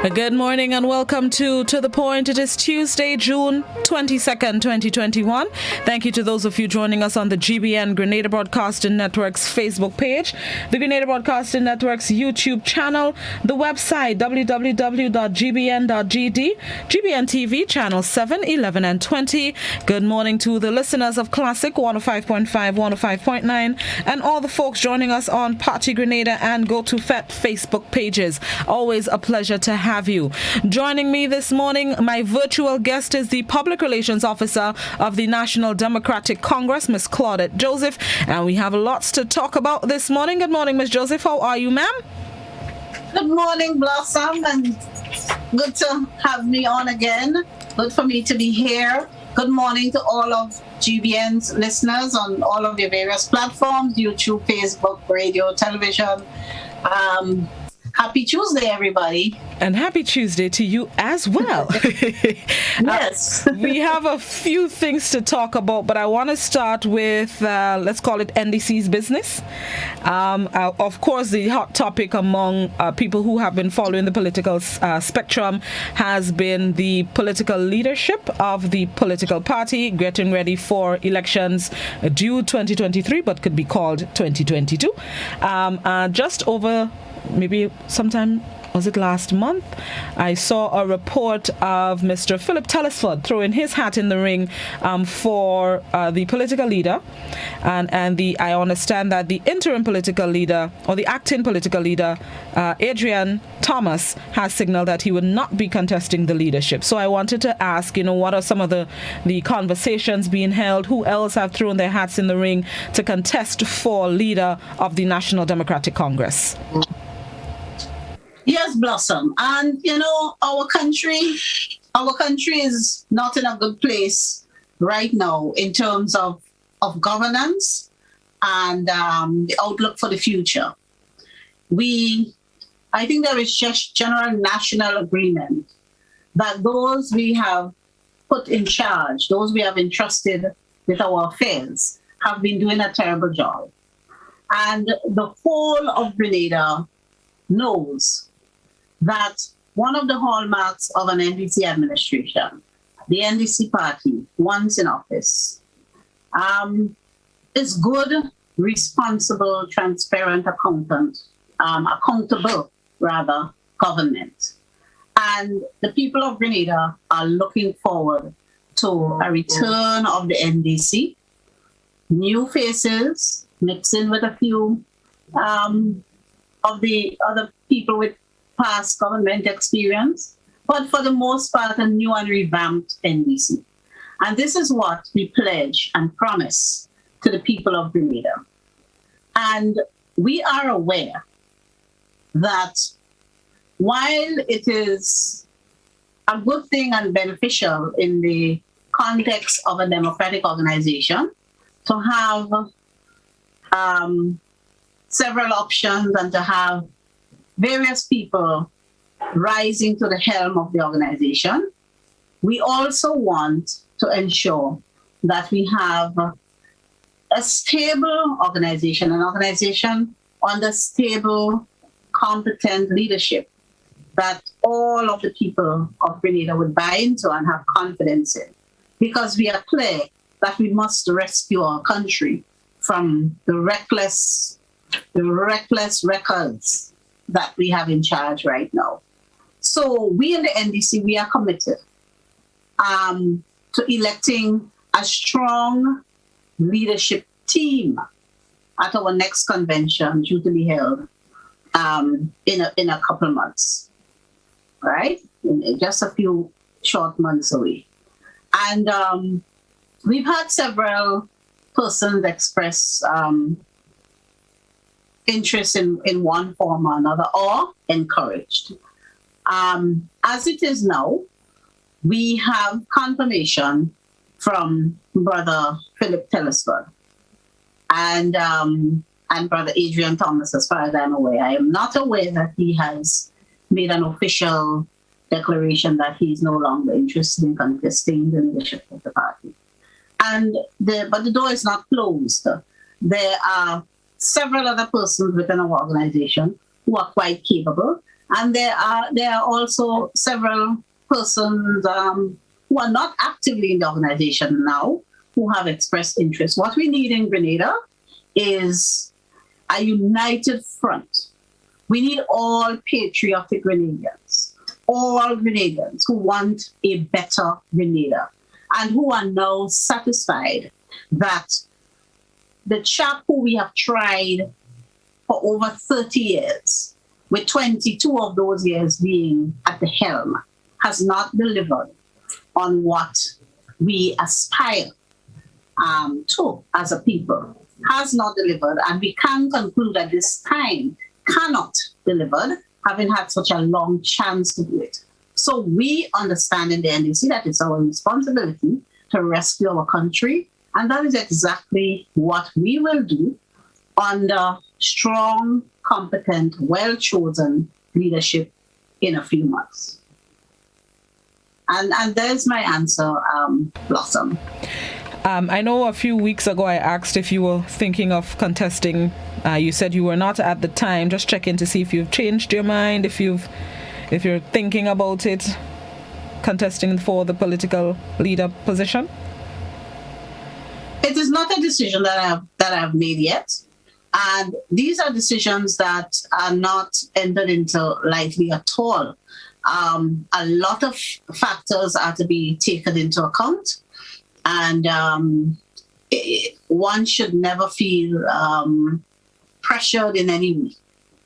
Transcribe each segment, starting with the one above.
Good morning and welcome to The Point. It is Tuesday, June 22nd, 2021. Thank you to those of you joining us on the GBN Grenada Broadcasting Network's Facebook page, the Grenada Broadcasting Network's YouTube channel, the website www.gbn.gd, GBN TV channel 7, 11 and 20. Good morning to the listeners of Classic 105.5, 105.9 and all the folks joining us on Party Grenada and Go to FET Facebook pages. Always a pleasure to have you. Joining me this morning, my virtual guest is the Public Relations Officer of the National Democratic Congress, Ms. Claudette Joseph, and we have lots to talk about this morning. Good morning, Ms. Joseph. How are you, ma'am? Good morning, Blossom, and good to have me on again. Good for me to be here. Good morning to all of GBN's listeners on all of your various platforms, YouTube, Facebook, radio, television. Happy Tuesday, everybody. And happy Tuesday to you as well. Yes. We have a few things to talk about, but I want to start with, let's call it NDC's business. Of course, the hot topic among people who have been following the political spectrum has been the political leadership of the political party getting ready for elections due 2023, but could be called 2022. Just over maybe sometime, was it last month, I saw a report of Mr. Philip Telesford throwing his hat in the ring for the political leader. And I understand that the interim political leader, or the acting political leader, Adrian Thomas, has signaled that he would not be contesting the leadership. So I wanted to ask, what are some of the conversations being held? Who else have thrown their hats in the ring to contest for leader of the National Democratic Congress? Yes, Blossom. And, our country is not in a good place right now in terms of governance and the outlook for the future. I think there is just general national agreement that those we have put in charge, those we have entrusted with our affairs, have been doing a terrible job. And the whole of Grenada knows that one of the hallmarks of an NDC administration, the NDC party, once in office, is good, responsible, transparent, accountable government. And the people of Grenada are looking forward to a return of the NDC, new faces, mixing with a few of the other people with past government experience, but for the most part, a new and revamped NDC. And this is what we pledge and promise to the people of Grenada. And we are aware that while it is a good thing and beneficial in the context of a democratic organization to have several options and to have various people rising to the helm of the organization, we also want to ensure that we have a stable organization, an organization under stable, competent leadership that all of the people of Grenada would buy into and have confidence in. Because we are clear that we must rescue our country from the reckless records that we have in charge right now. So we in the NDC, we are committed to electing a strong leadership team at our next convention due to be held in a couple of months, right? In just a few short months away. And we've had several persons express interest in one form or another, or encouraged. As it is now, we have confirmation from Brother Philip Telesford and Brother Adrian Thomas, as far as I'm aware. I am not aware that he has made an official declaration that he's no longer interested in contesting the leadership of the party. But the door is not closed. There are several other persons within our organization who are quite capable And there are also several persons who are not actively in the organization now who have expressed interest. What we need in Grenada is a united front. We need all patriotic Grenadians, all Grenadians who want a better Grenada and who are now satisfied that the chap who we have tried for over 30 years, with 22 of those years being at the helm, has not delivered on what we aspire to as a people, has not delivered, and we can conclude at this time cannot deliver, having had such a long chance to do it. So we understand in the NDC that it's our responsibility to rescue our country, and that is exactly what we will do under strong, competent, well-chosen leadership in a few months. And there's my answer, Blossom. I know a few weeks ago I asked if you were thinking of contesting. You said you were not at the time. Just checking to see if you've changed your mind, if you're thinking about it, contesting for the political leader position. It is not a decision that I've made yet, and these are decisions that are not entered into lightly at all. A lot of factors are to be taken into account. And one should never feel pressured in any way,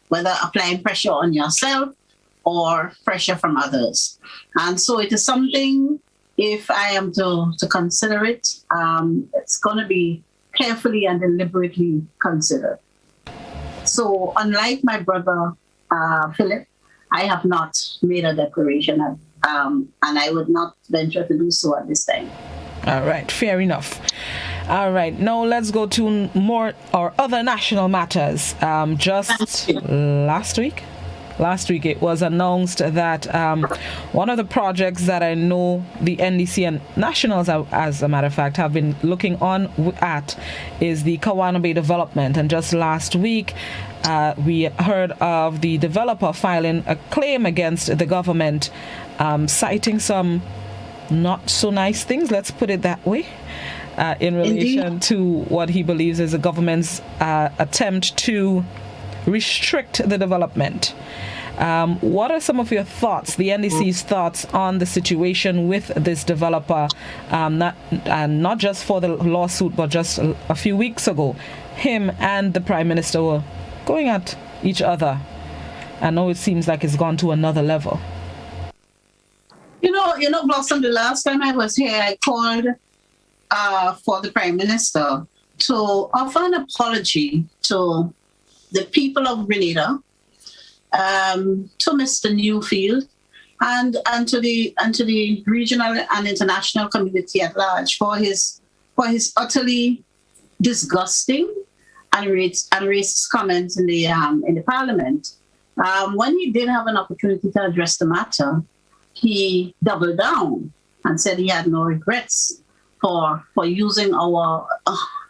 whether applying pressure on yourself or pressure from others. And so it is something, if I am to consider it, it's going to be carefully and deliberately considered. So unlike my brother, Philip, I have not made a declaration, and I would not venture to do so at this time. All right, fair enough. All right, now let's go to more or other national matters. Just last week it was announced that one of the projects that I know the NDC and nationals, as a matter of fact, have been looking on at is the Kawana Bay development. And just last week, we heard of the developer filing a claim against the government, citing some not so nice things, let's put it that way, in relation to what he believes is the government's attempt to restrict the development. What are some of your thoughts, the NDC's thoughts on the situation with this developer, not just for the lawsuit, but just a few weeks ago, him and the Prime Minister were going at each other. I know it seems like it's gone to another level. You know, Blossom, the last time I was here, I called for the Prime Minister to offer an apology to the people of Grenada, to Mr. Newfield, and to the regional and international community at large for his utterly disgusting and racist comments in the Parliament. When he did have an opportunity to address the matter, he doubled down and said he had no regrets for using our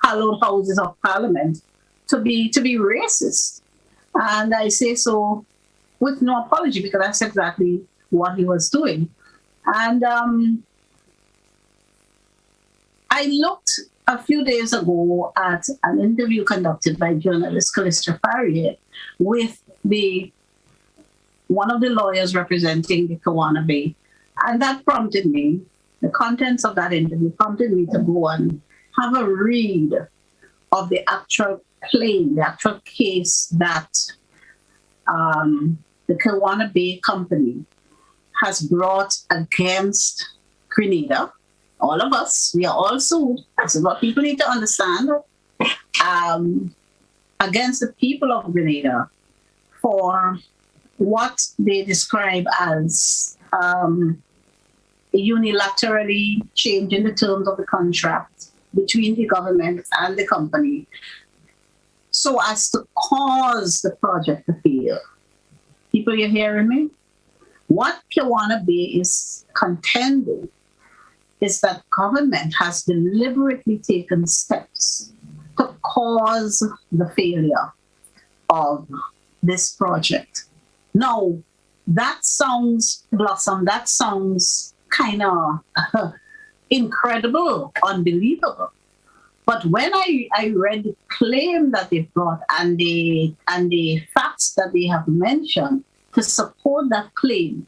hallowed houses of Parliament to be racist. And I say so with no apology, because that's exactly what he was doing. And I looked a few days ago at an interview conducted by journalist Calista Farrier with one of the lawyers representing the Kawana Bay. And that prompted me, the contents of that interview prompted me to go and have a read of the actual claim, the actual case that the Kawana Bay Company has brought against Grenada. All of us, we are all sued. This is what people need to understand. Against the people of Grenada for what they describe as unilaterally changing the terms of the contract between the government and the company so as to cause the project to fail. People, you're hearing me? What Kawana Bay is contending is that government has deliberately taken steps to cause the failure of this project. Now, that sounds, Blossom, that sounds kind of incredible, unbelievable. But when I read the claim that they brought and the facts that they have mentioned to support that claim,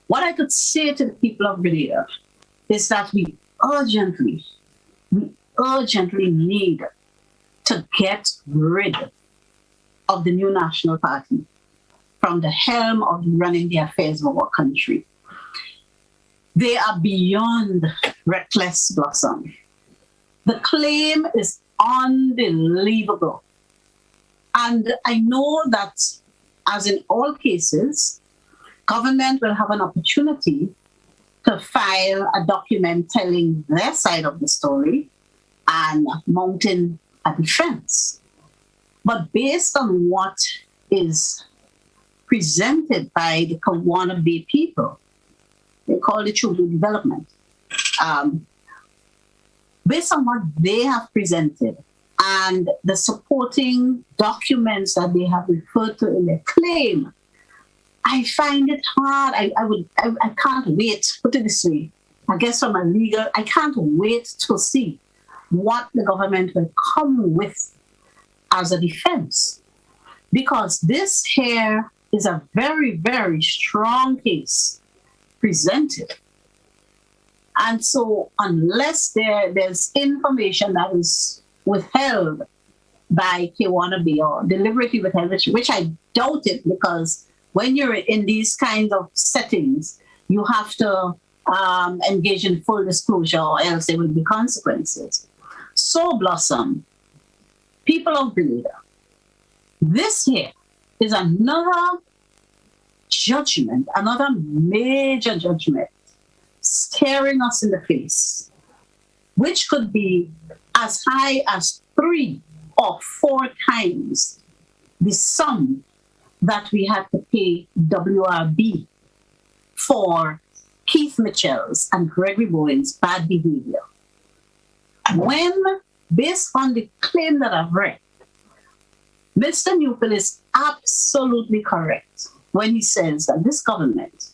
what I could say to the people of Grenada is that we urgently need to get rid of the new National Party from the helm of running the affairs of our country. They are beyond reckless, Blossom. The claim is unbelievable. And I know that, as in all cases, government will have an opportunity to file a document telling their side of the story and mounting a defense. But based on what is presented by the Kawana Bay people, they call it Chulu Development, based on what they have presented and the supporting documents that they have referred to in their claim, I find it hard. I can't wait, put it this way, I guess from a legal, I can't wait to see what the government will come with as a defense. Because this here is a very, very strong case presented. And so unless there's information that is withheld by Kawana Bay or deliberately withheld, which I doubt it, because when you're in these kinds of settings, you have to engage in full disclosure or else there will be consequences. So, Blossom, people of Grenada, this here is another judgment, another major judgment staring us in the face, which could be as high as 3 or 4 times the sum that we had to pay WRB for Keith Mitchell's and Gregory Bowen's bad behavior. When, based on the claim that I've read, Mr. Newfield is absolutely correct when he says that this government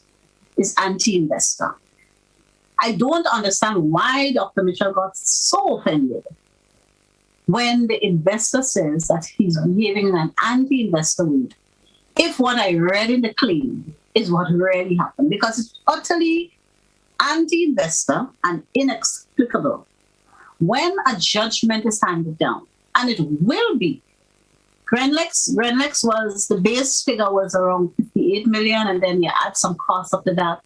is anti-investor. I don't understand why Dr. Mitchell got so offended when the investor says that he's behaving in an anti-investor way, if what I read in the claim is what really happened, because it's utterly anti-investor and inexplicable when a judgment is handed down, and it will be. Grenlex was, the base figure was around 58 million, and then you add some costs up to that.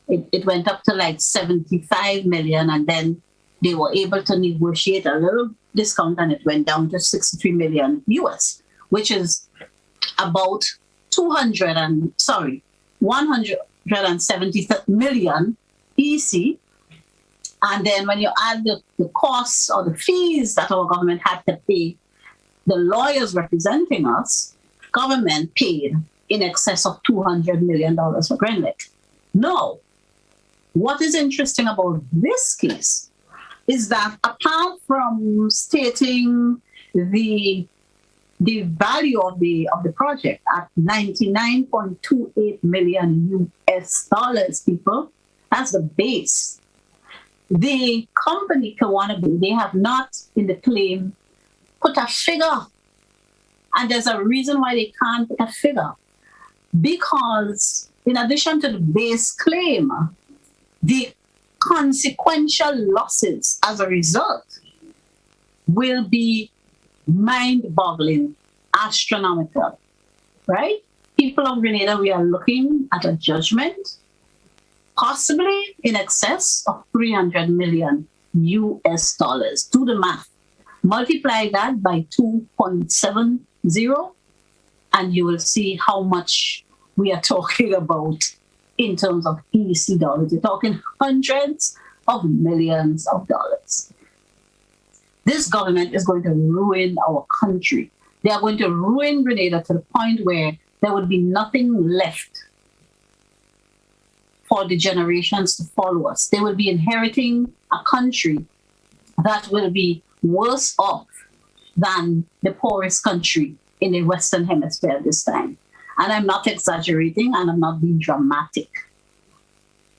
It went up to like 75 million, and then they were able to negotiate a little discount, and it went down to 63 million US, which is about 170 million EC. And then when you add the costs or the fees that our government had to pay the lawyers representing us, government paid in excess of $200 million for Grenlex. No. What is interesting about this case is that apart from stating the value of the project at $99.28 million US dollars, people, that's the base. The company Kawana Bay, they have not in the claim put a figure. And there's a reason why they can't put a figure. Because in addition to the base claim, the consequential losses as a result will be mind-boggling, astronomical, right? People of Grenada, we are looking at a judgment possibly in excess of 300 million US dollars. Do the math. Multiply that by 2.70 and you will see how much we are talking about in terms of EC dollars. You're talking hundreds of millions of dollars. This government is going to ruin our country. They are going to ruin Grenada to the point where there would be nothing left for the generations to follow us. They will be inheriting a country that will be worse off than the poorest country in the Western Hemisphere this time. And I'm not exaggerating, and I'm not being dramatic,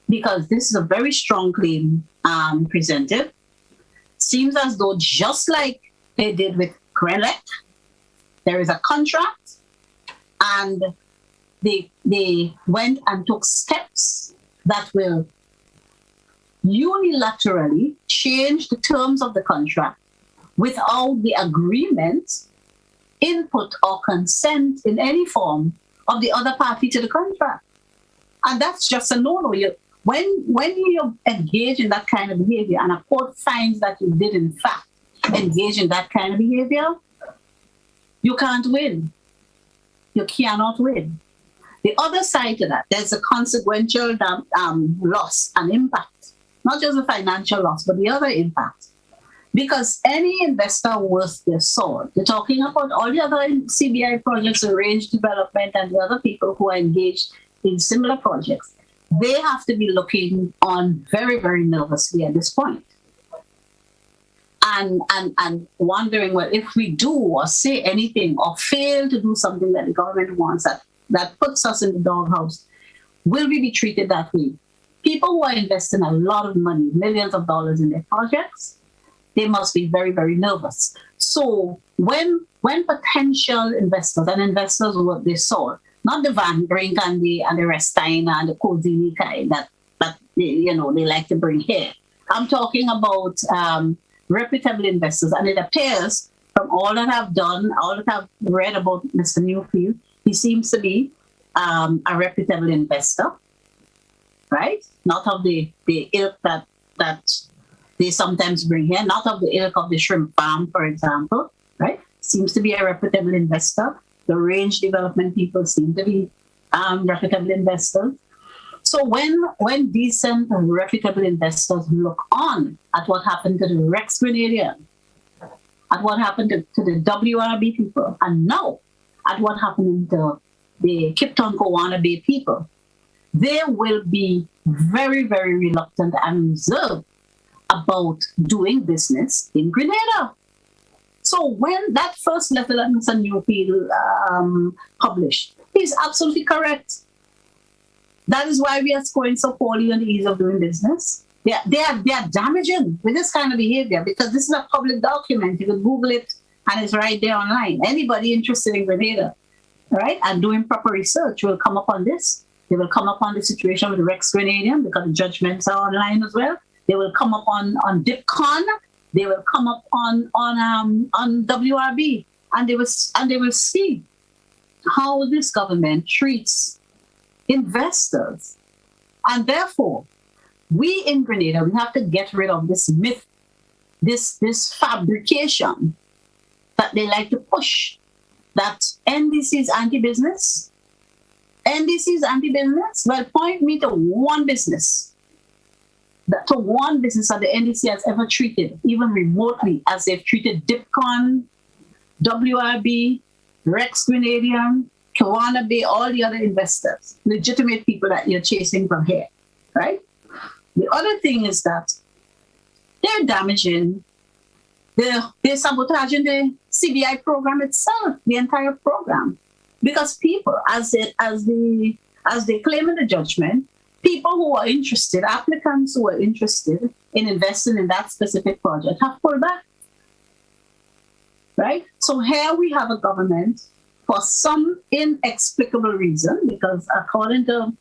because this is a very strong claim presented. Seems as though, just like they did with Claudette, there is a contract, and they went and took steps that will unilaterally change the terms of the contract without the agreement, input, or consent in any form of the other party to the contract. And that's just a no-no. When you engage in that kind of behavior and a court finds that you did in fact engage in that kind of behavior, you can't win. You cannot win. The other side to that, there's a consequential loss and impact, not just the financial loss, but the other impact. Because any investor worth their salt, they're talking about all the other CBI projects, the range development, and the other people who are engaged in similar projects, they have to be looking on very, very nervously at this point. And wondering, well, if we do or say anything or fail to do something that the government wants, that puts us in the doghouse, will we be treated that way? People who are investing a lot of money, millions of dollars in their projects, they must be very, very nervous. So when potential investors, and investors what they saw, not the Van Brink and the Restaina and the Cozini kind that they like to bring here. I'm talking about reputable investors, and it appears from all that I've done, all that I've read about Mr. Newfield, he seems to be a reputable investor, right? Not of the ilk that they sometimes bring here, not of the ilk of the shrimp farm, for example, right? Seems to be a reputable investor. The range development people seem to be reputable investors. So when decent and reputable investors look on at what happened to the Rex Grenadian, at what happened to the WRB people, and now at what happened to the Kipton Gowana Bay people, they will be very, very reluctant and reserved about doing business in Grenada. So when that first letter that Mr. Newfield published, he's absolutely correct. That is why we are scoring so poorly on the ease of doing business. They are damaging with this kind of behavior, because this is a public document. You can Google it and it's right there online. Anybody interested in Grenada, right, and doing proper research will come up on this. They will come up on the situation with Rex Grenadian, because the judgments are online as well. They will come up on DIPCON. They will come up on WRB, and they will see how this government treats investors. And therefore, we in Grenada, we have to get rid of this myth, this fabrication that they like to push, that NDC is anti-business. NDC is anti-business? Well, point me to one business that the NDC has ever treated, even remotely, as they've treated DIPCON, WRB, Rex Grenadian, Gowana Bay, all the other investors, legitimate people that you're chasing from here, right? The other thing is that they're damaging, they're sabotaging the CBI program itself, the entire program, because people, as they claim in the judgment, people who are interested, applicants who are interested in investing in that specific project have pulled back, right? So here we have a government, for some inexplicable reason, because according to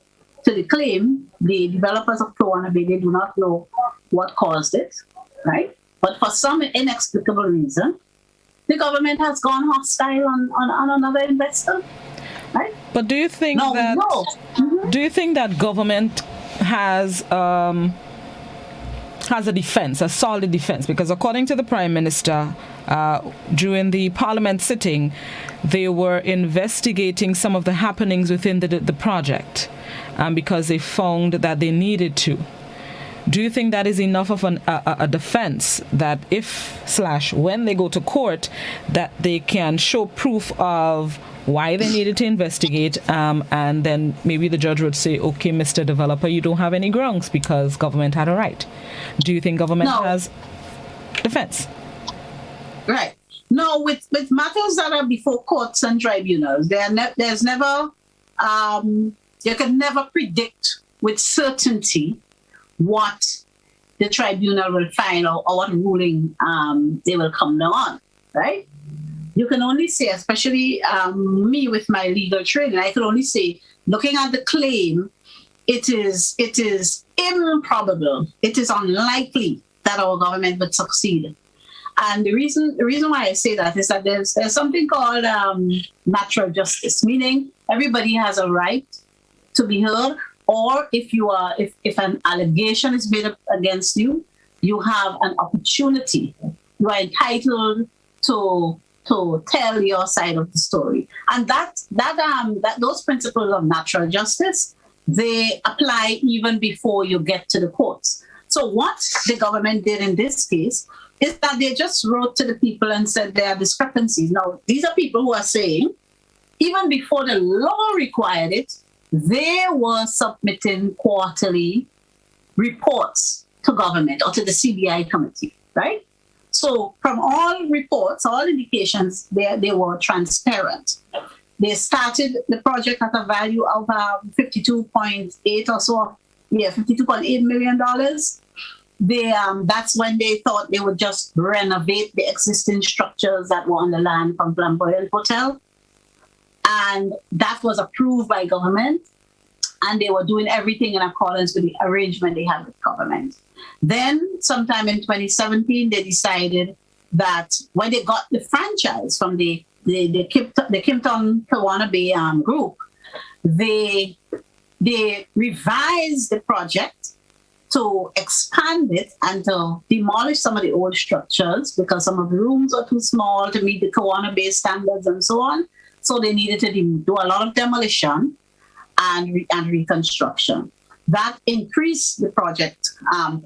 the claim, the developers of Gowana Bay, they do not know what caused it, right? But for some inexplicable reason, the government has gone hostile on another investor, right? But do you think do you think that government has a defense, a solid defense? Because according to the Prime Minister, during the Parliament sitting, they were investigating some of the happenings within the project because they found that they needed to. Do you think that is enough of a defense that when they go to court, that they can show proof of why they needed to investigate, and then maybe the judge would say, okay, Mr. Developer, you don't have any grounds because government had a right. Do you think government has defense? Right. No, with matters that are before courts and tribunals, there's never you can never predict with certainty what the tribunal will find or what ruling they will come down on, right? You can only say, especially me with my legal training, I can only say, looking at the claim, it is improbable, it is unlikely that our government would succeed. And the reason why I say that is that there's something called natural justice, meaning everybody has a right to be heard, or if an allegation is made up against you, you have an opportunity. You are entitled to tell your side of the story, and that those principles of natural justice, they apply even before you get to the courts. So what the government did in this case is that they just wrote to the people and said there are discrepancies. Now, these are people who are saying, even before the law required it, they were submitting quarterly reports to government or to the CBI committee, right? So from all reports, all indications, they were transparent. They started the project at a value of $52.8 or so, $52.8 million. That's when they thought they would just renovate the existing structures that were on the land from Flamboyant Hotel. And that was approved by government. And they were doing everything in accordance with the arrangement they had with government. Then, sometime in 2017, they decided that when they got the franchise from the Kimpton Kawana Bay group, they revised the project to expand it and to demolish some of the old structures because some of the rooms are too small to meet the Kawana Bay standards and so on. So they needed to do a lot of demolition and reconstruction. That increased the project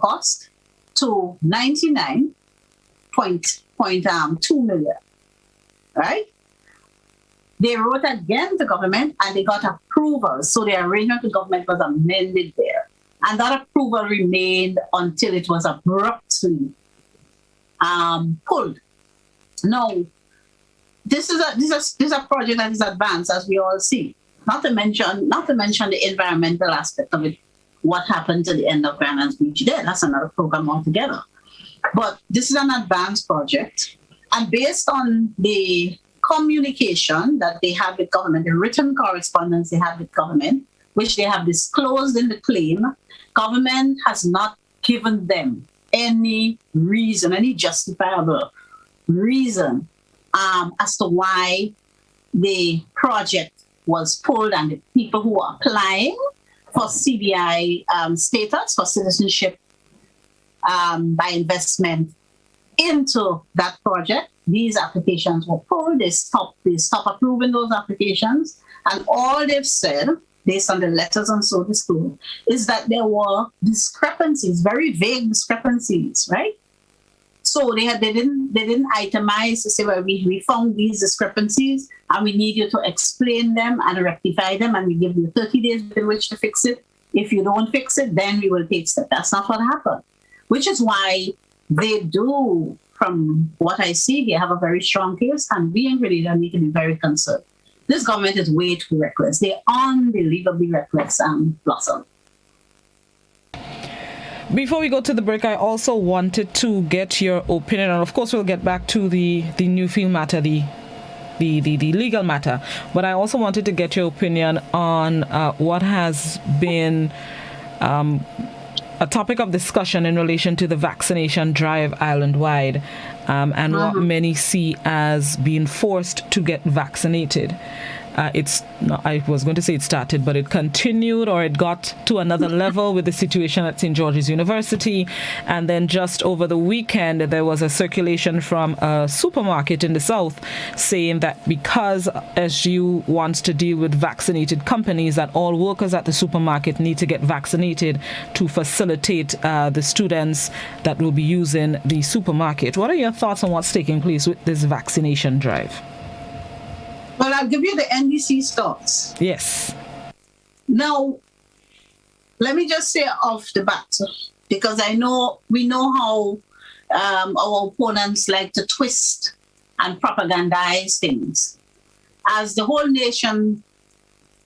cost to $99.2 million, right? They wrote again to government and they got approval. So the arrangement with government was amended there. And that approval remained until it was abruptly pulled. Now, this is a project that is advanced, as we all see. Not to mention the environmental aspect of it. What happened to the end of Grandlands Beach there? That's another program altogether. But this is an advanced project, and based on the communication that they have with government, the written correspondence they have with government, which they have disclosed in the claim, government has not given them any reason, any justifiable reason as to why the project was pulled and the people who are applying for CBI status, for citizenship by investment into that project, these applications were pulled. They stopped approving those applications. And all they've said, based on the letters and so disclosed, is that there were discrepancies, very vague discrepancies, right? So they didn't itemize to say, well, we found these discrepancies and we need you to explain them and rectify them, and we give you 30 days in which to fix it. If you don't fix it, then we will take steps. That's not what happened, which is why they do, from what I see, they have a very strong case, and we in Grenada need to be very concerned. This government is way too reckless. They're unbelievably reckless and Blossom. Before we go to the break, I also wanted to get your opinion, and of course we'll get back to the Newfield matter, the legal matter, but I also wanted to get your opinion on what has been a topic of discussion in relation to the vaccination drive island-wide, and what many see as being forced to get vaccinated. I was going to say it started, but it continued, or it got to another level with the situation at St. George's University. And then just over the weekend, there was a circulation from a supermarket in the South saying that because SGU wants to deal with vaccinated companies, that all workers at the supermarket need to get vaccinated to facilitate the students that will be using the supermarket. What are your thoughts on what's taking place with this vaccination drive? Well, I'll give you the NDC's thoughts. Yes. Now, let me just say off the bat, because we know how our opponents like to twist and propagandize things. As the whole nation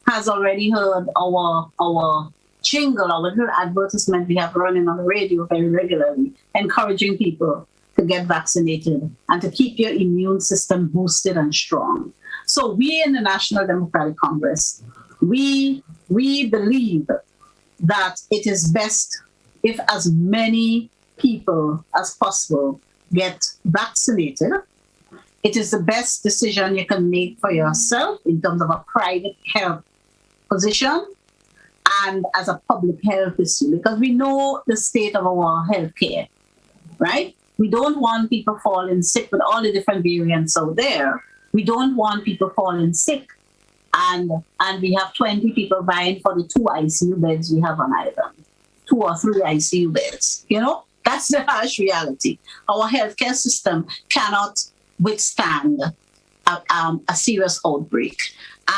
has already heard our jingle, our little advertisement we have running on the radio very regularly, encouraging people to get vaccinated and to keep your immune system boosted and strong. So we in the National Democratic Congress, we believe that it is best if as many people as possible get vaccinated. It is the best decision you can make for yourself in terms of a private health position and as a public health issue, because we know the state of our healthcare, right? We don't want people falling sick with all the different variants out there. We don't want people falling sick and we have 20 people vying for the 2 ICU beds we have on island, 2 or 3 ICU beds. You know, that's the harsh reality. Our healthcare system cannot withstand a serious outbreak.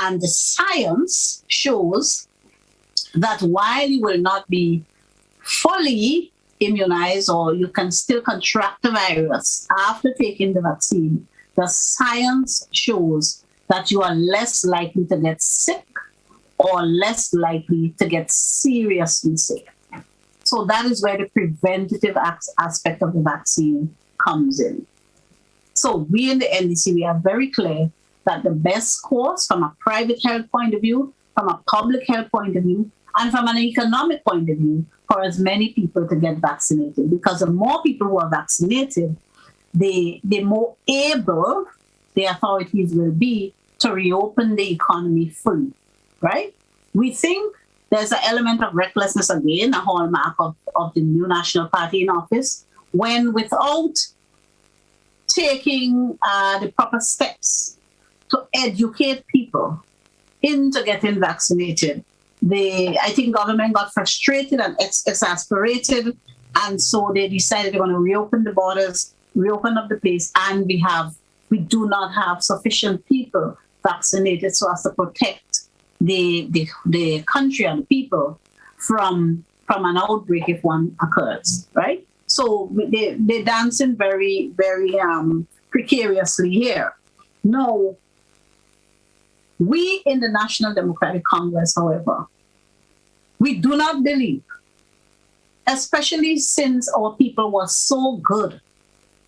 And the science shows that while you will not be fully immunized or you can still contract the virus after taking the vaccine, the science shows that you are less likely to get sick or less likely to get seriously sick. So that is where the preventative aspect of the vaccine comes in. So we in the NDC, we are very clear that the best course from a private health point of view, from a public health point of view, and from an economic point of view, for as many people to get vaccinated. Because the more people who are vaccinated, the more able the authorities will be to reopen the economy fully, right? We think there's an element of recklessness again, a hallmark of the new National Party in office, when without taking the proper steps to educate people into getting vaccinated, I think government got frustrated and exasperated, and so they decided they're going to reopen the borders, reopen up the place, and we do not have sufficient people vaccinated so as to protect the country and the people from an outbreak if one occurs, right? So they're dancing very, very precariously here. No. We in the National Democratic Congress, however, we do not believe, especially since our people were so good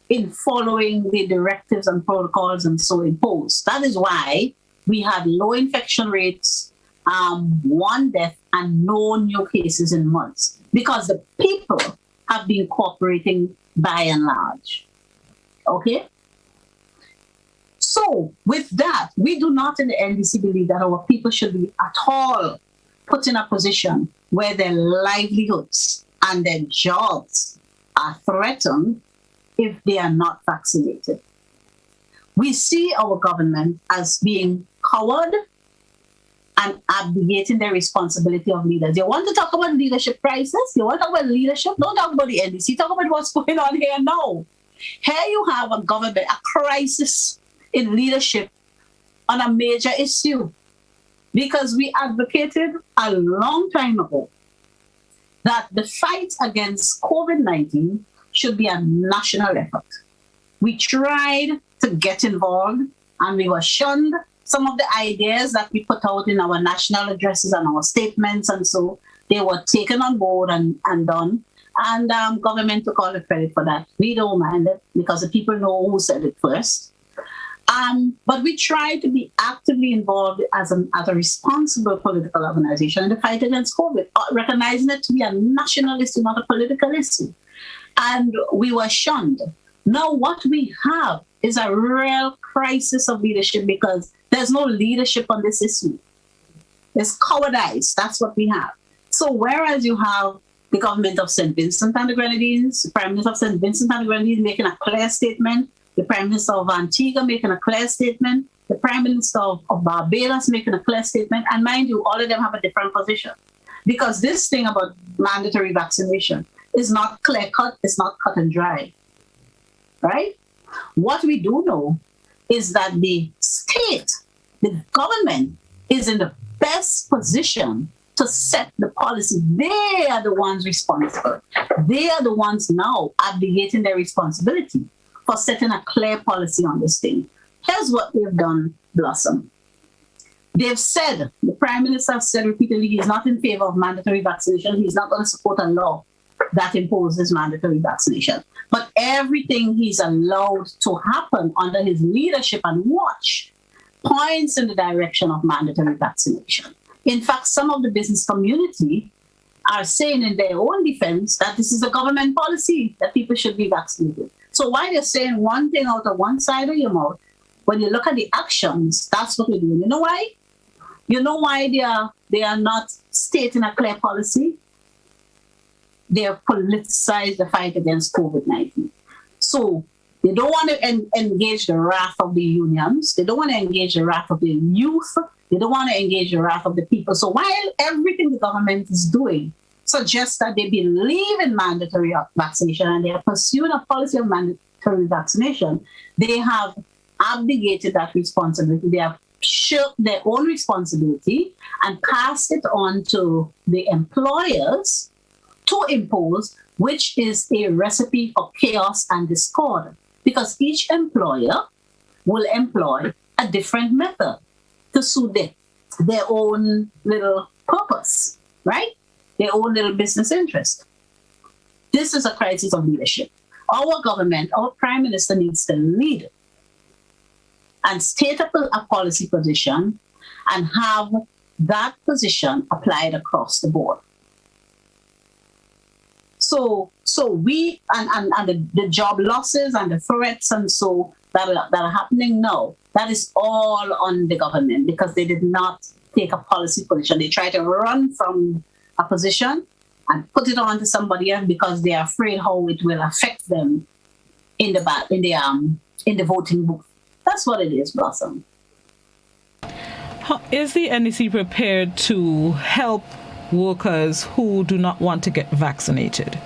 in following the directives and protocols and so imposed. That is why we had low infection rates, 1 death, and no new cases in months, because the people have been cooperating by and large. Okay? So with that, we do not in the NDC believe that our people should be at all put in a position where their livelihoods and their jobs are threatened if they are not vaccinated. We see our government as being coward and abdicating their responsibility of leaders. You want to talk about leadership crisis? You want to talk about leadership? Don't talk about the NDC. Talk about what's going on here now. Here you have a government, a crisis in leadership on a major issue, because we advocated a long time ago that the fight against COVID-19 should be a national effort. We tried to get involved and we were shunned. Some of the ideas that we put out in our national addresses and our statements, and so they were taken on board and done. And government took all the credit for that. We don't mind it because the people know who said it first. But we try to be actively involved as a responsible political organization in the fight against COVID, recognizing it to be a national issue, not a political issue. And we were shunned. Now what we have is a real crisis of leadership, because there's no leadership on this issue. There's cowardice. That's what we have. So whereas you have the government of St. Vincent and the Grenadines, the Prime Minister of St. Vincent and the Grenadines making a clear statement, the Prime Minister of Antigua making a clear statement, the Prime Minister of Barbados making a clear statement, and mind you, all of them have a different position. Because this thing about mandatory vaccination is not clear-cut, it's not cut and dry, right? What we do know is that the state, the government, is in the best position to set the policy. They are the ones responsible. They are the ones now abdicating their responsibility for setting a clear policy on this thing. Here's what they've done, Blossom. They've said, the Prime Minister has said repeatedly he's not in favor of mandatory vaccination. He's not going to support a law that imposes mandatory vaccination. But everything he's allowed to happen under his leadership and watch points in the direction of mandatory vaccination. In fact, some of the business community are saying in their own defense that this is a government policy that people should be vaccinated. So while you're saying one thing out of one side of your mouth, when you look at the actions, that's what we're doing. You know why? You know why they are not stating a clear policy? They have politicized the fight against COVID-19. So they don't want to engage the wrath of the unions. They don't want to engage the wrath of the youth. They don't want to engage the wrath of the people. So while everything the government is doing suggests that they believe in mandatory vaccination and they are pursuing a policy of mandatory vaccination, they have abdicated that responsibility. They have shirked their own responsibility and passed it on to the employers to impose, which is a recipe for chaos and discord. Because each employer will employ a different method to suit their own little purpose, right? Their own little business interest. This is a crisis of leadership. Our government, our Prime Minister needs to lead and state a policy position and have that position applied across the board. So we and the job losses and the threats and so that are happening now, that is all on the government because they did not take a policy position. They try to run from a position and put it on to somebody else because they are afraid how it will affect them in the voting booth. That's what it is, Blossom. Is the NDC prepared to help workers who do not want to get vaccinated?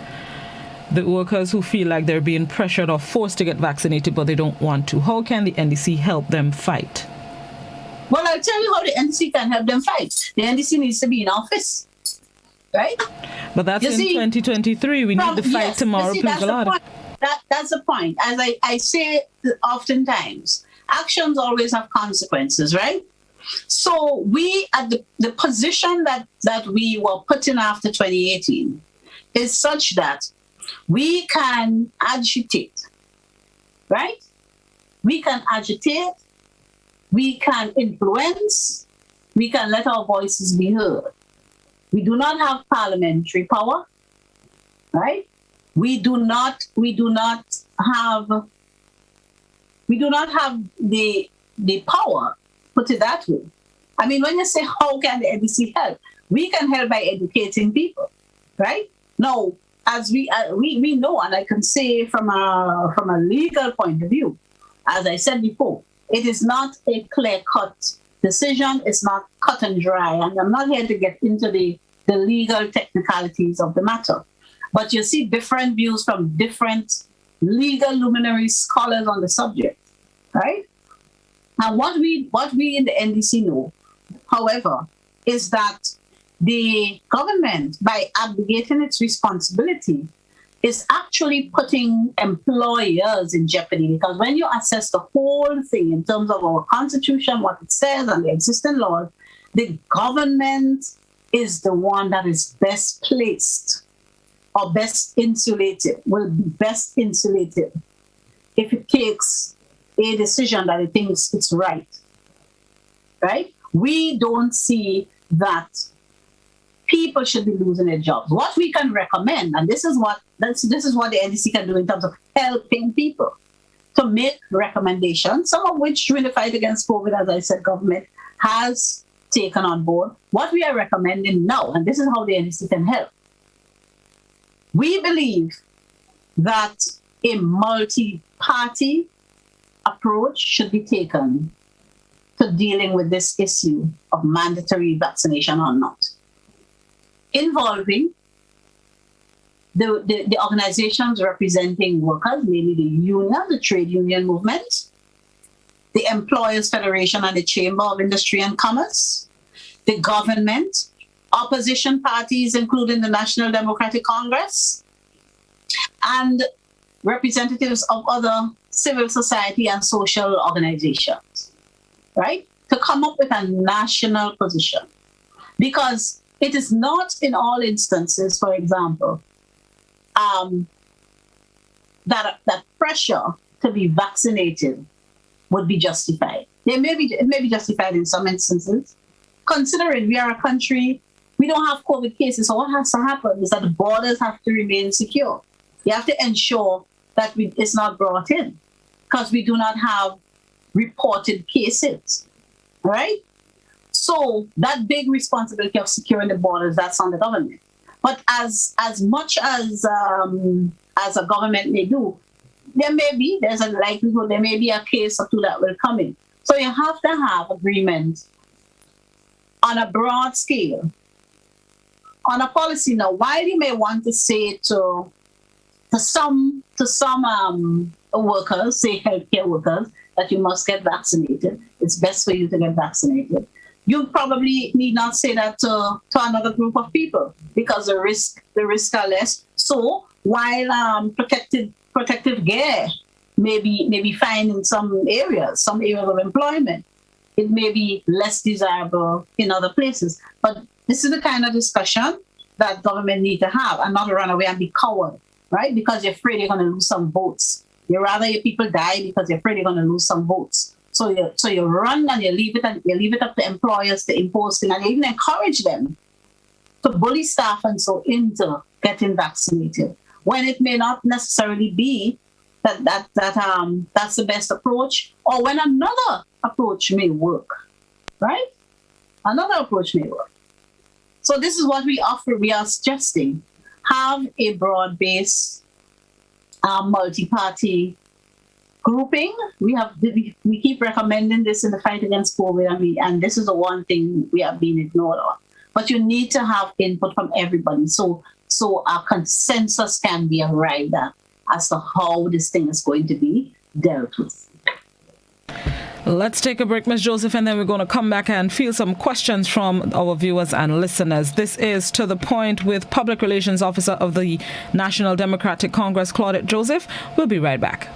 The workers who feel like they're being pressured or forced to get vaccinated, but they don't want to. How can the NDC help them fight? Well, I'll tell you how the NDC can help them fight. The NDC needs to be in office, right? But that's in 2023. We need to fight tomorrow. That's the point. As I say oftentimes, actions always have consequences, right? So we, at the position that we were put in after 2018 is such that we can agitate, right? We can agitate, we can influence, we can let our voices be heard. We do not have parliamentary power, right? We do not have the power, put it that way. I mean, when you say how can the NDC help, we can help by educating people, right? Now, as we know, and I can say from a legal point of view, as I said before, it is not a clear-cut decision. It's not cut and dry, and I'm not here to get into the legal technicalities of the matter. But you see different views from different legal luminary scholars on the subject, right? And what we in the NDC know, however, is that the government, by abdicating its responsibility, is actually putting employers in jeopardy. Because when you assess the whole thing in terms of our constitution, what it says, and the existing laws, the government is the one that is best placed or best insulated, will be best insulated if it takes a decision that it thinks it's right. Right? We don't see that people should be losing their jobs. What we can recommend, and this is what the NDC can do in terms of helping people, to make recommendations, some of which during the fight against COVID, as I said, government has taken on board. What we are recommending now, and this is how the NDC can help. We believe that a multi-party approach should be taken to dealing with this issue of mandatory vaccination or not, involving the organizations representing workers, mainly the union, the trade union movement, the Employers Federation and the Chamber of Industry and Commerce, the government, opposition parties, including the National Democratic Congress, and representatives of other civil society and social organizations, right? To come up with a national position. because it is not in all instances, for example, that pressure to be vaccinated would be justified. It may be justified in some instances. Considering we are a country, we don't have COVID cases, so what has to happen is that the borders have to remain secure. You have to ensure that it's not brought in, because we do not have reported cases, right? So that big responsibility of securing the borders, that's on the government. But as much as a government may do, there's a likelihood there may be a case or two that will come in. So you have to have agreement on a broad scale, on a policy. Now, while you may want to say to some workers, say healthcare workers, that you must get vaccinated, it's best for you to get vaccinated. You probably need not say that to another group of people, because the risks are less. So while protective gear may be fine in some areas of employment, it may be less desirable in other places. But this is the kind of discussion that government need to have, and not run away and be coward, right? Because you're afraid you're going to lose some votes. You rather your people die because you're afraid you're going to lose some votes. So you run and you leave it up to employers to impose things, and you even encourage them to bully staff and so into getting vaccinated, when it may not necessarily be that's the best approach, or when another approach may work, right? Another approach may work. So this is what we offer. We are suggesting have a broad-based multi-party grouping. We keep recommending this in the fight against COVID, and this is the one thing we have been ignored on. But you need to have input from everybody, so a consensus can be arrived at as to how this thing is going to be dealt with. Let's take a break, Ms. Joseph, and then we're going to come back and field some questions from our viewers and listeners. This is To the Point with Public Relations Officer of the National Democratic Congress, Claudette Joseph. We'll be right back.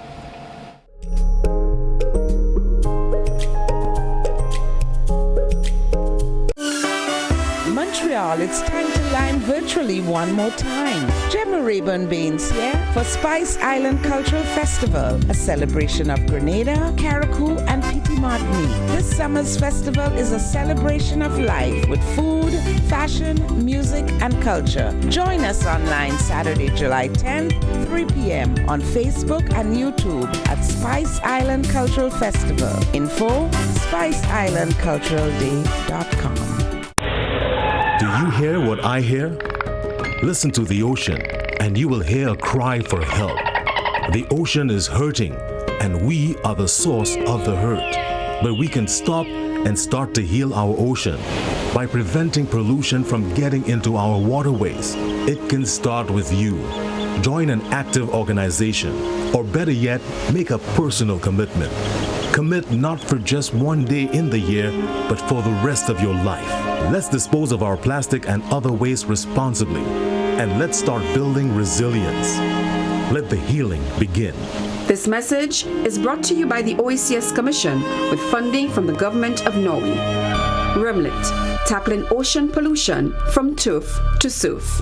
Montreal, it's time to line virtually one more time. Gemma Rayburn Baines here for Spice Island Cultural Festival, a celebration of Grenada, Carriacou, and Petit Martinique. This summer's festival is a celebration of life with food, fashion, music, and culture. Join us online Saturday, July 10th, 3 p.m. on Facebook and YouTube at Spice Island Cultural Festival. Info, spiceislandculturalday.com. Do you hear what I hear? Listen to the ocean, and you will hear a cry for help. The ocean is hurting, and we are the source of the hurt. But we can stop and start to heal our ocean by preventing pollution from getting into our waterways. It can start with you. Join an active organization, or better yet, make a personal commitment. Commit not for just one day in the year, but for the rest of your life. Let's dispose of our plastic and other waste responsibly, and let's start building resilience. Let the healing begin. This message is brought to you by the OACS Commission with funding from the Government of Norway. Remlit, tackling ocean pollution from turf to surf.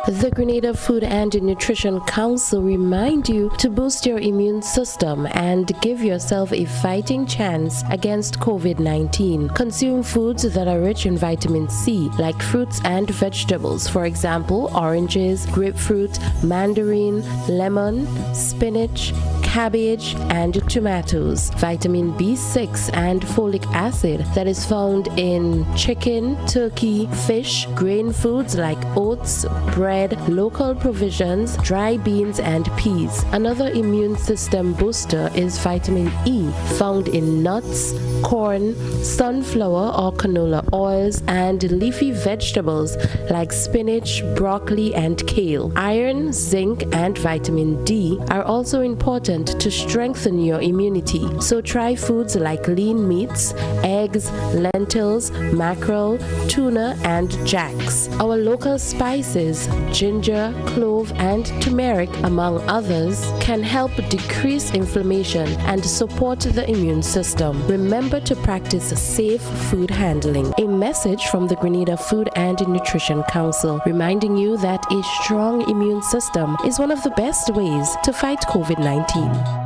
The Grenada Food and Nutrition Council remind you to boost your immune system and give yourself a fighting chance against COVID-19. Consume foods that are rich in vitamin C, like fruits and vegetables. For example, oranges, grapefruit, mandarin, lemon, spinach, cabbage, and tomatoes. Vitamin B6 and folic acid that is found in chicken, turkey, fish, grain foods like oats, bread, local provisions, dry beans, and peas. Another immune system booster is vitamin E, found in nuts, corn, sunflower or canola oils, and leafy vegetables like spinach, broccoli, and kale. Iron, zinc, and vitamin D are also important to strengthen your immunity. So try foods like lean meats, eggs, lentils, mackerel, tuna, and jacks. Our local spices, ginger, clove, and turmeric, among others, can help decrease inflammation and support the immune system. Remember remember to practice safe food handling. A message from the Grenada Food and Nutrition Council reminding you that a strong immune system is one of the best ways to fight COVID-19.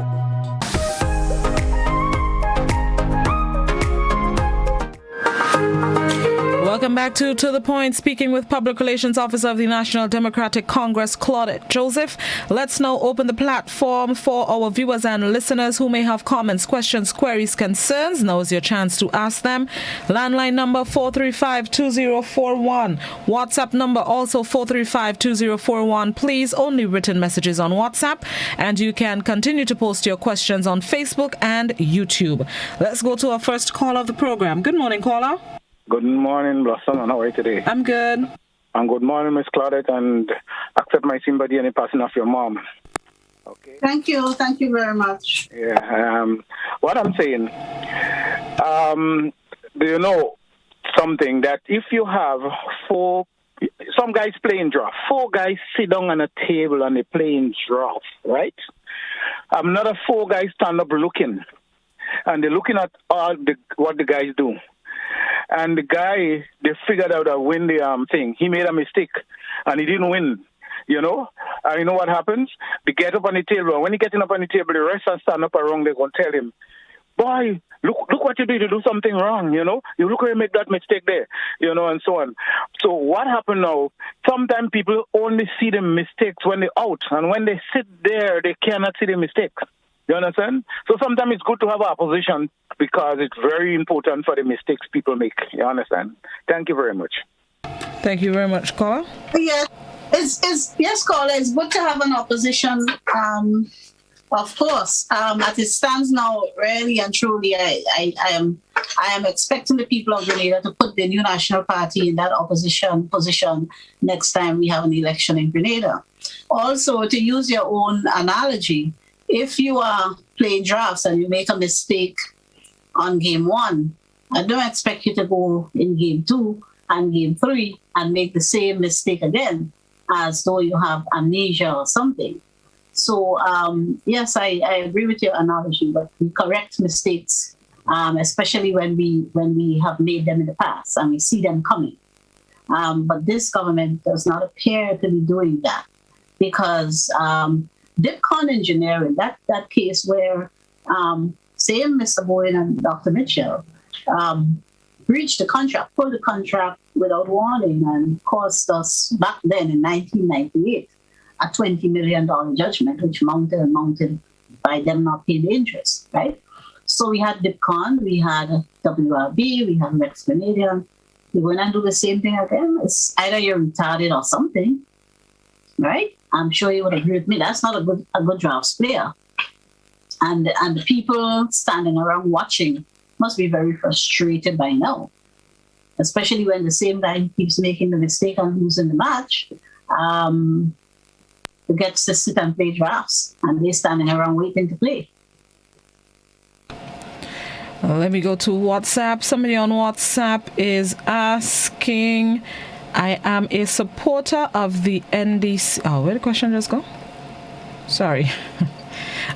Welcome back to the Point, speaking with Public Relations Officer of the National Democratic Congress, Claudette Joseph. Let's now open the platform for our viewers and listeners who may have comments, questions, queries, concerns. Now is your chance to ask them. Landline number 435-2041. WhatsApp number also 435-2041. Please, only written messages on WhatsApp, and you can continue to post your questions on Facebook and YouTube. Let's go to our first call of the program. Good morning, caller. Good morning, Blossom. How are you today? I'm good. And good morning, Miss Claudette, and accept my sympathy in the passing of your mom. Okay. Thank you. Thank you very much. Yeah. What I'm saying, do you know something that if you have some guys playing draft, 4 guys sit down on a table and they're playing draft, right? Another 4 guys stand up looking, and they're looking at what the guys do. And the guy, they figured out that when the thing, he made a mistake and he didn't win, you know? And you know what happens? They get up on the table. And when he getting up on the table, the rest are stand up around, they're going to tell him, boy, look what you did to do something wrong, you know? You look where you make that mistake there, you know, and so on. So what happened now, sometimes people only see the mistakes when they're out. And when they sit there, they cannot see the mistakes. You understand? So sometimes it's good to have opposition because it's very important for the mistakes people make. You understand? Thank you very much. Thank you very much, caller. Yes, yes, caller. It's good to have an opposition. Of course, as it stands now, really and truly, I am expecting the people of Grenada to put the new National Party in that opposition position next time we have an election in Grenada. Also, to use your own analogy, if you are playing drafts and you make a mistake on game 1, I don't expect you to go in game 2 and game 3 and make the same mistake again as though you have amnesia or something. So, yes, I agree with your analogy, but we correct mistakes, especially when we have made them in the past and we see them coming. But this government does not appear to be doing that because DIPCON engineering, that case where same Mr. Bowen and Dr. Mitchell breached the contract, pulled the contract without warning and cost us back then in 1998 a $20 million judgment, which mounted by them not paying the interest, right? So we had DIPCON, we had WRB, we had Rex Canadian. We're going to do the same thing again. It's either you're retarded or something, right? I'm sure you would agree with me. That's not a good drafts player. And the people standing around watching must be very frustrated by now, especially when the same guy keeps making the mistake and losing the match. Who gets to sit and play drafts, and they're standing around waiting to play. Let me go to WhatsApp. Somebody on WhatsApp is asking, I am a supporter of the NDC. Oh, where did the question just go? Sorry.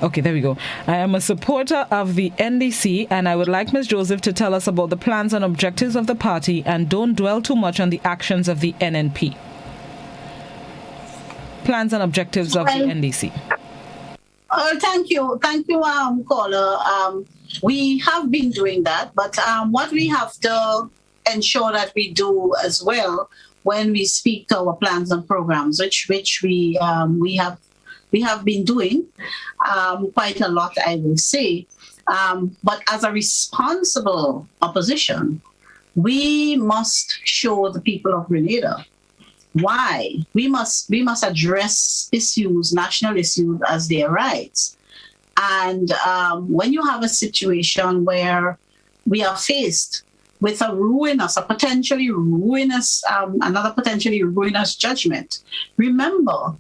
Okay, there we go. I am a supporter of the NDC, and I would like Ms. Joseph to tell us about the plans and objectives of the party, and don't dwell too much on the actions of the NNP. Plans and objectives of the NDC. Thank you, caller. We have been doing that, but what we have to ensure that we do as well when we speak to our plans and programs, which we have been doing quite a lot, I will say. But as a responsible opposition, we must show the people of Grenada why we must address issues, national issues, as they arise. And when you have a situation where we are faced with another potentially ruinous judgment, remember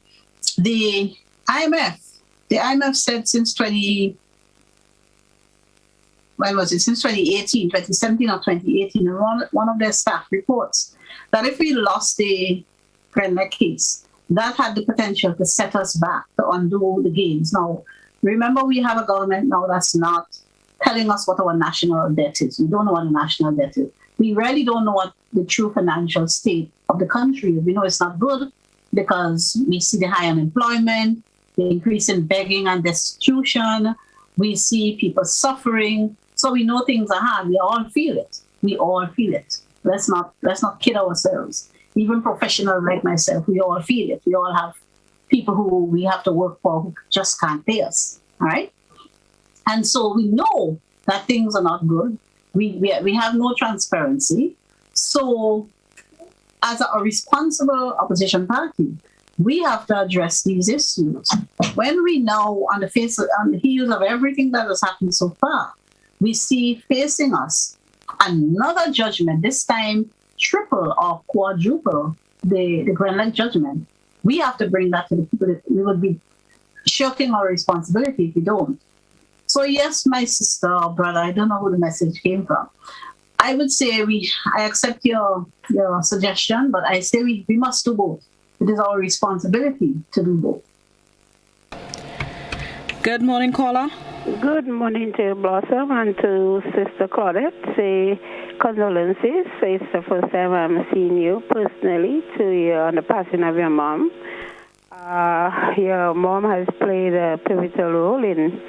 the IMF said since 2018, 2017 or 2018, in one of their staff reports, that if we lost the Grenada case, that had the potential to set us back, to undo the gains. Now, remember, we have a government now that's not telling us what our national debt is. We don't know what the national debt is. We really don't know what the true financial state of the country is. We know it's not good because we see the high unemployment, the increase in begging and destitution. We see people suffering. So we know things are hard. We all feel it. We all feel it. Let's not kid ourselves. Even professionals like myself, we all feel it. We all have people who we have to work for who just can't pay us. All right? And so we know that things are not good. We have no transparency. So as a responsible opposition party, we have to address these issues. When we know on the heels of everything that has happened so far, we see facing us another judgment, this time triple or quadruple the Grenland judgment. We have to bring that to the people. We would be shirking our responsibility if we don't. So yes, my sister or brother, I don't know who the message came from. I would say I accept your suggestion, but I say we must do both. It is our responsibility to do both. Good morning, caller. Good morning to Blossom and to Sister Claudette. Say condolences. It's the first time I'm seeing you personally on the passing of your mom. Your mom has played a pivotal role in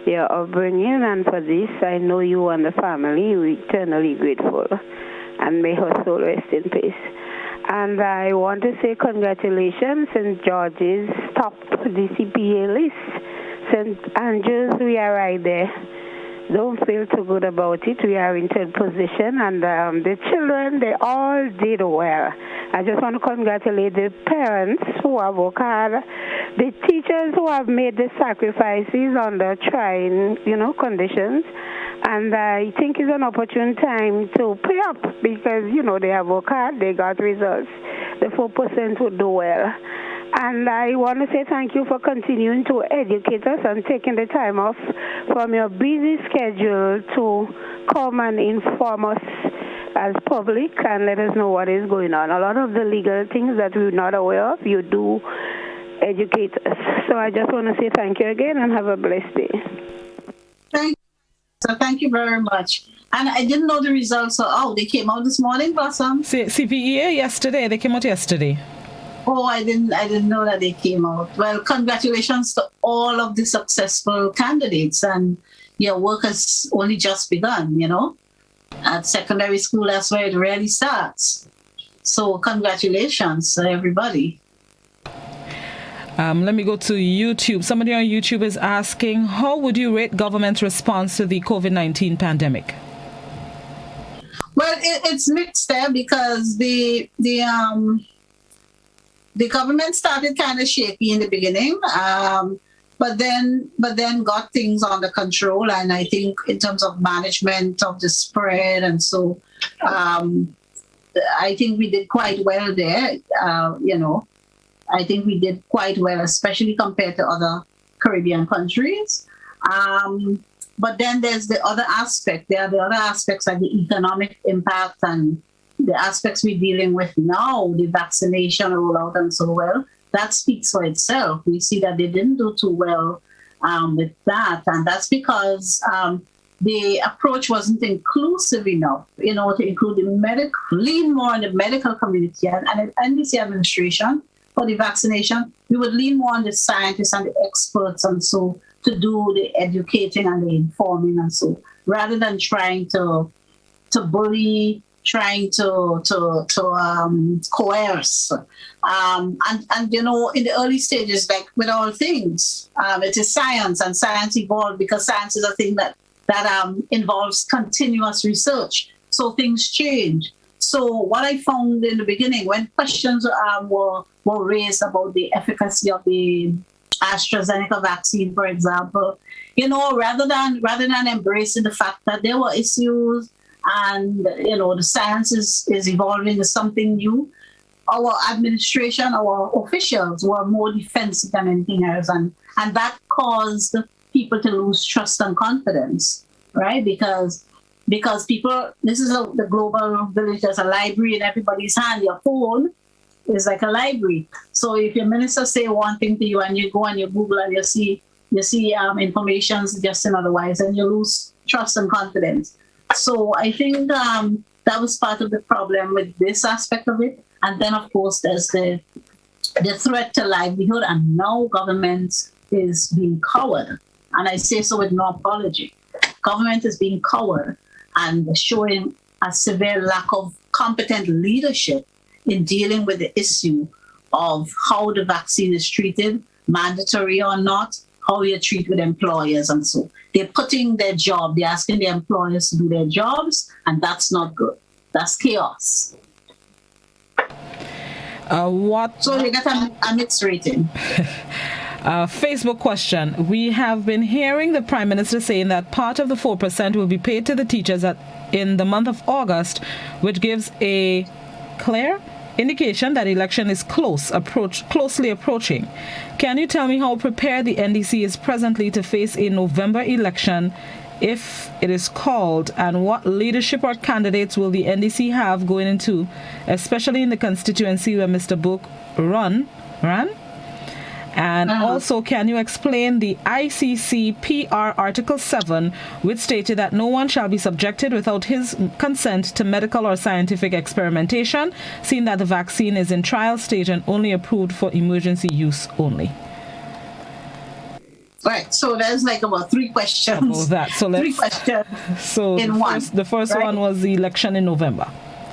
your upbringing, and for this, I know you and the family are eternally grateful. And may her soul rest in peace. And I want to say congratulations. St. George's topped the CPA list. St. Andrews, we are right there. Don't feel too good about it. We are in third position, and the children, they all did well. I just want to congratulate the parents who have worked hard, the teachers who have made the sacrifices under trying, conditions. And I think it's an opportune time to pay up because, they have worked hard, they got results. The 4% would do well. And I want to say thank you for continuing to educate us and taking the time off from your busy schedule to come and inform us as public and let us know what is going on. A lot of the legal things that we're not aware of, you do educate us. So I just want to say thank you again and have a blessed day. Thank you very much. And I didn't know the results are out. They came out this morning, Blossom? CPEA yesterday. They came out yesterday. Oh, I didn't know that they came out. Well, congratulations to all of the successful candidates, and your work has only just begun, At secondary school, that's where it really starts. So congratulations to everybody. Let me go to YouTube. Somebody on YouTube is asking, how would you rate government's response to the COVID-19 pandemic? Well, it's mixed there because the government started kind of shaky in the beginning, but then got things under control. And I think in terms of management of the spread, and so I think we did quite well there. I think we did quite well, especially compared to other Caribbean countries. But then there's the other aspect. There are the other aspects like the economic impact and the aspects we're dealing with now, the vaccination rollout and so well. That speaks for itself. We see that they didn't do too well with that. And that's because the approach wasn't inclusive enough, to include lean more on the medical community and the NDC administration. For the vaccination, we would lean more on the scientists and the experts and so to do the educating and the informing and so, rather than trying to bully, trying to coerce. And in the early stages, like with all things, it is science, and science evolved because science is a thing that involves continuous research. So things change. So what I found in the beginning, when questions were raised about the efficacy of the AstraZeneca vaccine, for example, rather than embracing the fact that there were issues and the science is evolving to something new, our administration, our officials were more defensive than anything else, and that caused people to lose trust and confidence, right? Because people, this is the global village. There's a library in everybody's hand. Your phone is like a library. So if your minister say one thing to you and you go and you Google and you see information suggesting otherwise, and you lose trust and confidence. So I think that was part of the problem with this aspect of it. And then, of course, there's the threat to livelihood, and now government is being coward. And I say so with no apology. Government is being coward and showing a severe lack of competent leadership in dealing with the issue of how the vaccine is treated, mandatory or not, how you treat with employers and so. They're putting their job, they're asking the employers to do their jobs, and that's not good. That's chaos. So you get a mixed rating. Facebook question. We have been hearing the Prime Minister saying that part of the 4% will be paid to the teachers in the month of August, which gives a clear indication that election is closely approaching. Can you tell me how prepared the NDC is presently to face a November election if it is called, and what leadership or candidates will the NDC have going into, especially in the constituency where Mr. Book ran? And also, can you explain the ICC PR Article 7, which stated that no one shall be subjected without his consent to medical or scientific experimentation, seeing that the vaccine is in trial stage and only approved for emergency use only? Right, so there's like about 3 questions. About that. So let's, 3 questions so in one. The first one was the election in November.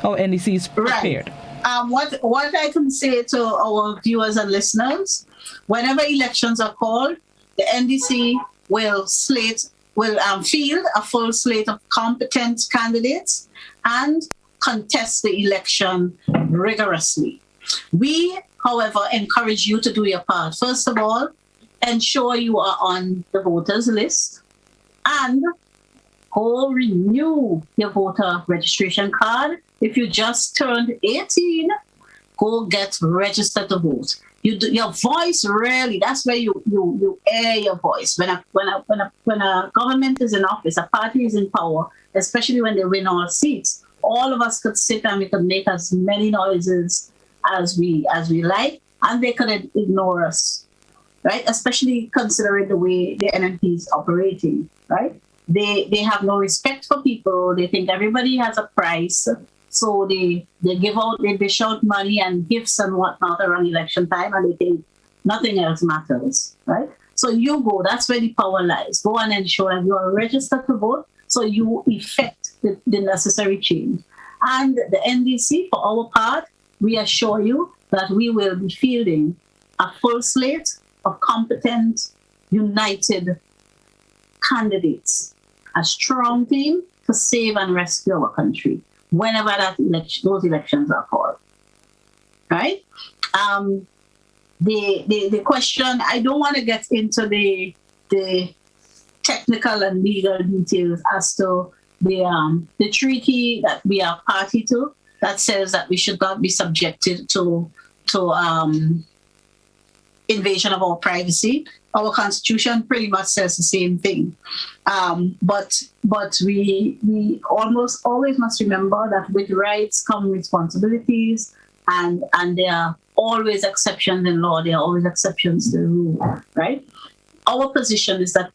How NDC is prepared. Right. What I can say to our viewers and listeners, whenever elections are called, the NDC will field a full slate of competent candidates and contest the election rigorously. We, however, encourage you to do your part. First of all, ensure you are on the voters list and go renew your voter registration card. If you just turned 18, go get registered to vote. Your voice really, that's where you air your voice. When a government is in office, a party is in power, especially when they win all seats, all of us could sit and we could make as many noises as we like, and they could ignore us, right? Especially considering the way the NNP is operating, right? They have no respect for people. They think everybody has a price. So they dish out money and gifts and whatnot around election time, and they think nothing else matters, right? So you go, that's where the power lies. Go and ensure that you are registered to vote so you effect the necessary change. And the NDC, for our part, we assure you that we will be fielding a full slate of competent, united candidates, a strong team to save and rescue our country whenever those elections are called, right? The question, I don't want to get into the technical and legal details as to the treaty that we are party to that says that we should not be subjected to invasion of our privacy. Our constitution pretty much says the same thing. But we almost always must remember that with rights come responsibilities, and there are always exceptions in law. There are always exceptions to the rule, right? Our position is that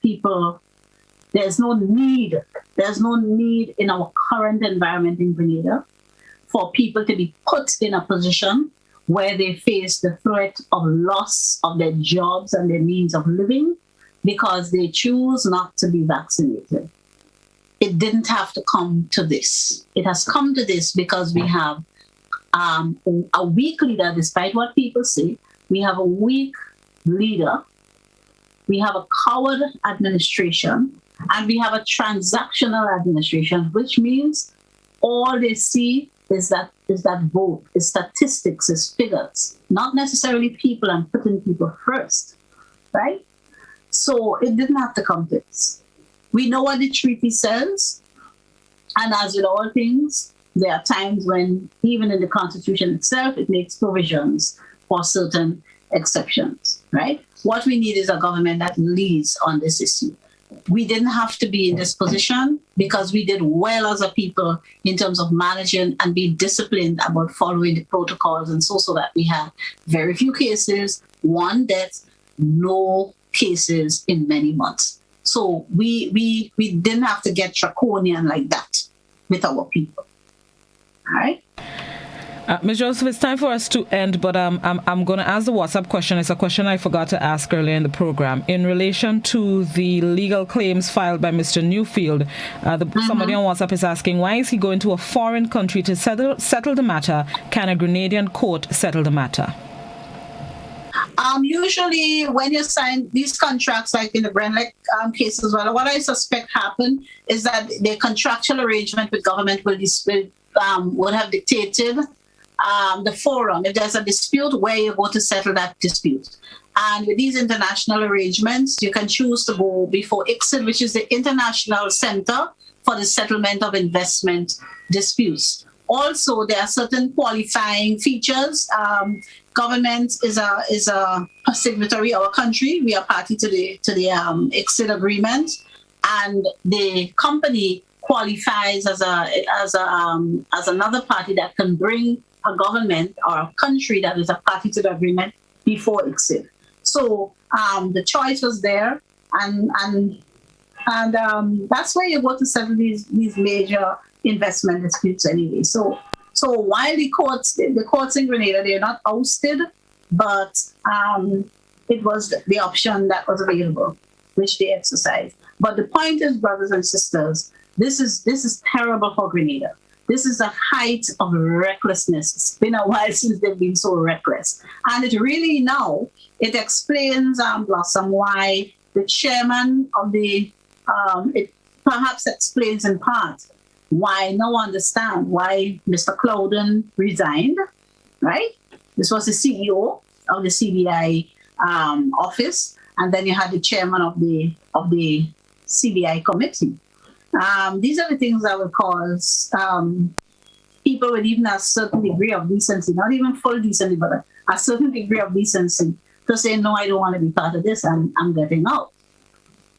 there's no need in our current environment in Grenada for people to be put in a position where they face the threat of loss of their jobs and their means of living because they choose not to be vaccinated. It didn't have to come to this. It has come to this because we have a weak leader, despite what people say. We have a weak leader. We have a coward administration, and we have a transactional administration, which means all they see is that vote, is statistics, is figures, not necessarily people and putting people first, right? So it didn't have to come to this. We know what the treaty says, and as with all things, there are times when, even in the Constitution itself, it makes provisions for certain exceptions, right? What we need is a government that leads on this issue. We didn't have to be in this position because we did well as a people in terms of managing and being disciplined about following the protocols, and so that we had very few cases, 1 death, no cases in many months. So we didn't have to get draconian like that with our people. All right. Ms. Joseph, it's time for us to end, but I'm going to ask the WhatsApp question. It's a question I forgot to ask earlier in the program. In relation to the legal claims filed by Mr. Newfield, somebody on WhatsApp is asking, why is he going to a foreign country to settle the matter? Can a Grenadian court settle the matter? Usually when you sign these contracts, like in the Brenlek case as well, what I suspect happened is that the contractual arrangement with government would have dictated the forum. If there's a dispute, where you go to settle that dispute. And with these international arrangements, you can choose to go before ICSID, which is the International Center for the Settlement of Investment Disputes. Also, there are certain qualifying features. Government is a signatory, our country. We are party to the ICSID agreement, and the company qualifies as another party that can bring a government or a country that is a party to the agreement before ICSID. So the choice was there, and that's where you go to settle these major investment disputes anyway. So while the courts in Grenada, they're not ousted, but it was the option that was available, which they exercised. But the point is, brothers and sisters, this is terrible for Grenada. This is a height of recklessness. It's been a while since they've been so reckless. And it really now, it explains, Blossom, why the chairman of it perhaps explains in part why no one understand why Mr. Claudette resigned, right? This was the CEO of the CBI office, and then you had the chairman of the CBI committee. These are the things that would cause people with even a certain degree of decency, not even full decency, but a certain degree of decency, to say, no, I don't want to be part of this, and I'm getting out.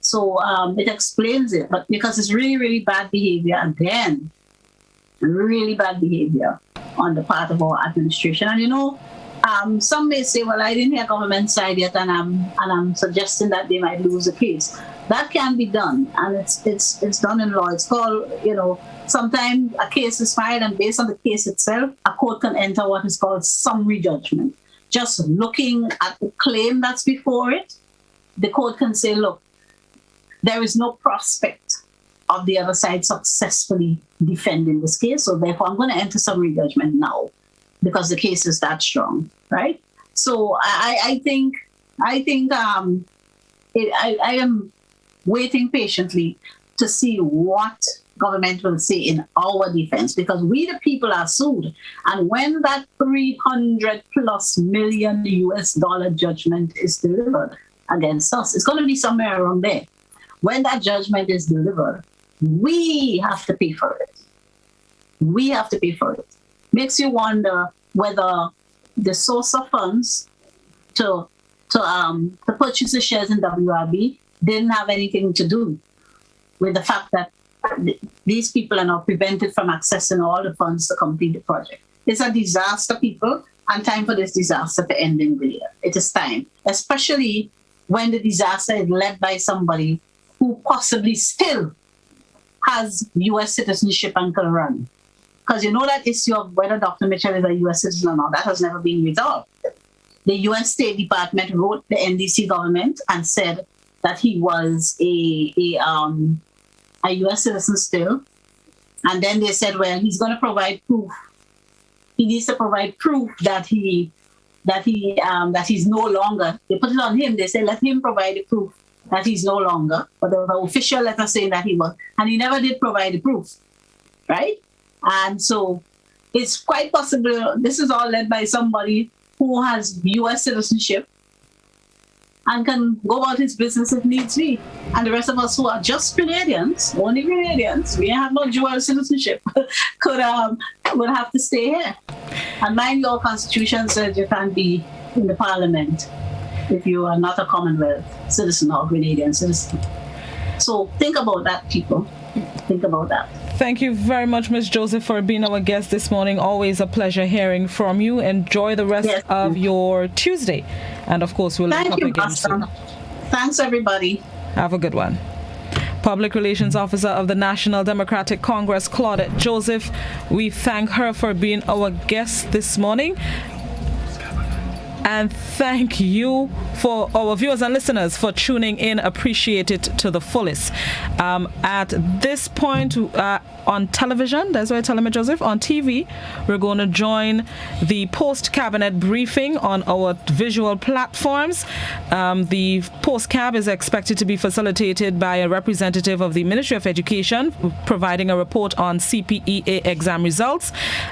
So it explains it, but because it's really, really bad behavior, again, really bad behavior on the part of our administration. And some may say, well, I didn't hear government side yet, and I'm suggesting that they might lose the case. That can be done, and it's done in law. It's called, sometimes a case is filed, and based on the case itself, a court can enter what is called summary judgment. Just looking at the claim that's before it, the court can say, look, there is no prospect of the other side successfully defending this case, so therefore I'm going to enter summary judgment now because the case is that strong, right? So I think I am waiting patiently to see what government will say in our defense, because we the people are sued, and when that $300+ million judgment is delivered against us, it's going to be somewhere around there. When that judgment is delivered, we have to pay for it. We have to pay for it. Makes you wonder whether the source of funds to purchase the shares in WRB didn't have anything to do with the fact that these people are now prevented from accessing all the funds to complete the project. It's a disaster, people, and time for this disaster to end in Grenada. It is time, especially when the disaster is led by somebody who possibly still has U.S. citizenship and can run. Because that issue of whether Dr. Mitchell is a U.S. citizen or not, that has never been resolved. The U.S. State Department wrote the NDC government and said that he was a U.S. citizen still. And then they said, well, he's going to provide proof. He needs to provide proof that he's no longer. They put it on him. They said, let him provide the proof that he's no longer, but there was an official letter saying that he was, and he never did provide the proof, right? And so it's quite possible this is all led by somebody who has U.S. citizenship and can go about his business if needs be. And the rest of us who are just Grenadians, only Grenadians, we have no dual citizenship, would have to stay here. And mind your constitution says you can't be in the parliament if you are not a Commonwealth citizen or Grenadian citizen. So think about that, people. Think about that. Thank you very much, Ms. Joseph, for being our guest this morning. Always a pleasure hearing from you. Enjoy the rest of your Tuesday. And of course, we'll link up again soon. Thanks, everybody. Have a good one. Public Relations Officer of the National Democratic Congress, Claudette Joseph. We thank her for being our guest this morning. And thank you for our viewers and listeners for tuning in. Appreciate it to the fullest. At this point, on television, that's why I tell him, Joseph, on TV, we're going to join the post-cabinet briefing on our visual platforms. The post-cab is expected to be facilitated by a representative of the Ministry of Education, providing a report on CPEA exam results.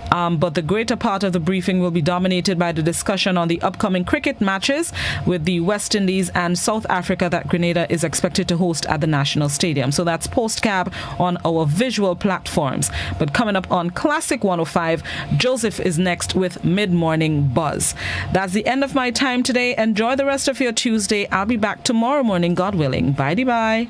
But the greater part of the briefing will be dominated by the discussion on the upcoming cricket matches with the West Indies and South Africa that Grenada is expected to host at the National Stadium. So that's post-cab on our visual platforms. But coming up on Classic 105, Joseph is next with Mid-Morning Buzz. That's the end of my time today. Enjoy the rest of your Tuesday. I'll be back tomorrow morning, God willing. Bye-bye.